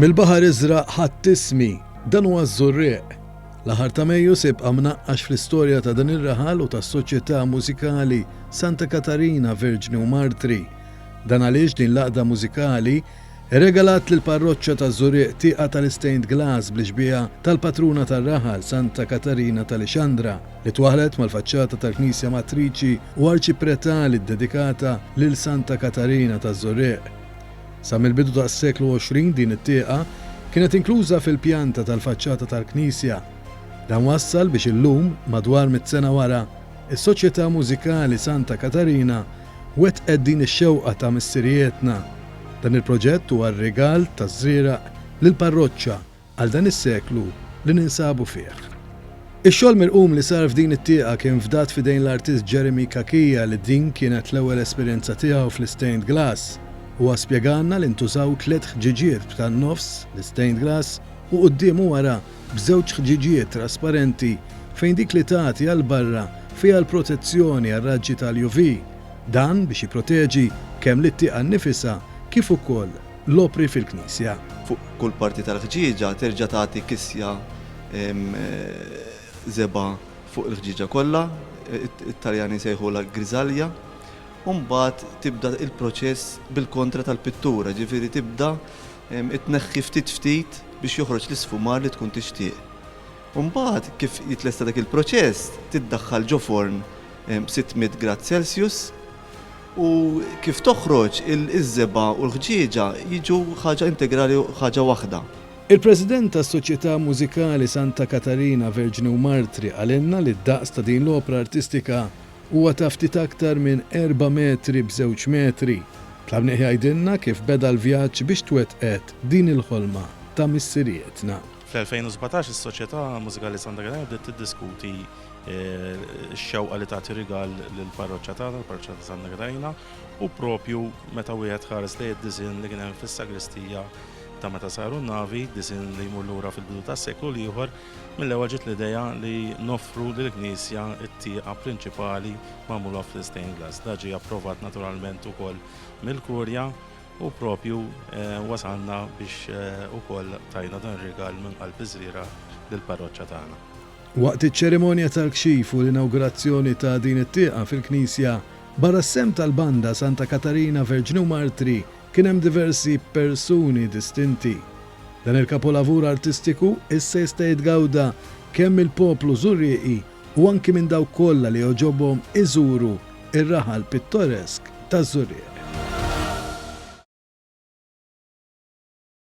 Mill-Baħar Iżraq ħadd ismi, dan huwa ż-Żurrieq. L-aħħar ta' Mejju sibqa' mnaqqax fl-istorja ta' dan ir-raħal u tas-soċjetà mużikali Santa Katarina Verġni u Martri. Dan għaliex din l-għaqda mużikali regalat lil parroċċa ta' Żurrieq tieqa tal-stained glass bl-ixbieħ tal-patruna tar-raħal Santa Katarina tal-Ixandra li twaħlet mal-faċċata tal-Knisja Matriċi u arċipretali dedikata lil Santa Katarina taż-Żurrieq. Sa mill-bidu tas-seklu 20 din it-tieqa kienet inkluża fil-pjanta tal-faċċata tal-Knisja. Dan wassal biex illum madwar 100 sena wara is-Soċjetà Mużikali Santa Katarina wettqet din ix-xewqa ta' missirietna. Dan il-proġett huwa r-rigal taż-żrieraq lill-parroċċa għal dan is-seklu li ninsabu fih. Ix-xogħol mirqum li sar f'din it-tieqa kien fdat f'idejn l-artist Jeremy Kakija li din kienet l-ewwel esperjenza tiegħu fl-stained glass. Huwa spjegalna li ntużaw 3 ħġiġiet b'tan-nofs l-stained glass u quddiem u wara b'żewġ ħġiġiet trasparenti fejn dik li tagħti għal barra fiha l-protezzjoni għar-raġġi tal-UV. Dan biex jipproteġi kemm lit-tieqa nnifisha kif ukoll l-opri fil-Knisja. Fuq kull parti tal-ħġieġa terġa' tagħti kisja żeba fuq il-ħġieġa kollha, it-Taljani jsejħulha griżalja. U mbagħad tibda il-proċess bil-kontra tal-pittura, ġifieri tibda tneħħi ftit biex joħroġ l-isfumar li tkun tixtieq. U mbagħad kif jitlesta dak il-proċess, tiddaħħal ġo forn 600 grad Celsius u kif toħroġ iż-żeba u l-ħġieġa jiġu ħaġa integrali u ħaġa waħda. Il-President tas-Soċjetà Mużikali Santa Katarina Verġni u Martri għalenna li d-daqs ta' din l-opra artistika huwa ta' ftit aktar minn 4 metri b'2 metri. Tlabni jgħidilna kif beda l-vjaġġ biex twettqet din il-ħolma ta' missirietna. Fl-2017 is-Soċjetà Mużikali Santa Katarina bdiet tiddiskuti x-xewqa li tagħti rigal lill-parroċċja tagħna, l-parroċċja ta' Santa Katarina, u propju meta wieħed ħares lejn id-disinn li kien hemm fis-sagristija ta' meta saru n-navi, disinn li jmur lura fil-bidu tas-seklu ieħor, mill-ewwel ġiet l-idea li noffru lill-Knisja t-tieqa prinċipali magħmula fl-stained glass. Da ġie approvat naturalment ukoll mill-Kurja u propju wasalna biex ukoll tajna dan rigal minn qalb iżriera lill-parroċċja tagħna. Waqt iċ-ċerimonja tal-kxif u l-inawgurazzjoni ta' din it-tieqa fil-Knisja, barra s-sem tal-banda Santa Katarina Verġni u Martri kien hemm diversi persuni distinti. Dan il-kapolavur artistiku issa jista' jitgawda kemm il-poplu Żurrieqi u anki minn dawk kollha li joġobhom iżuru ir-raħal pittoresk taż-Żurrieq.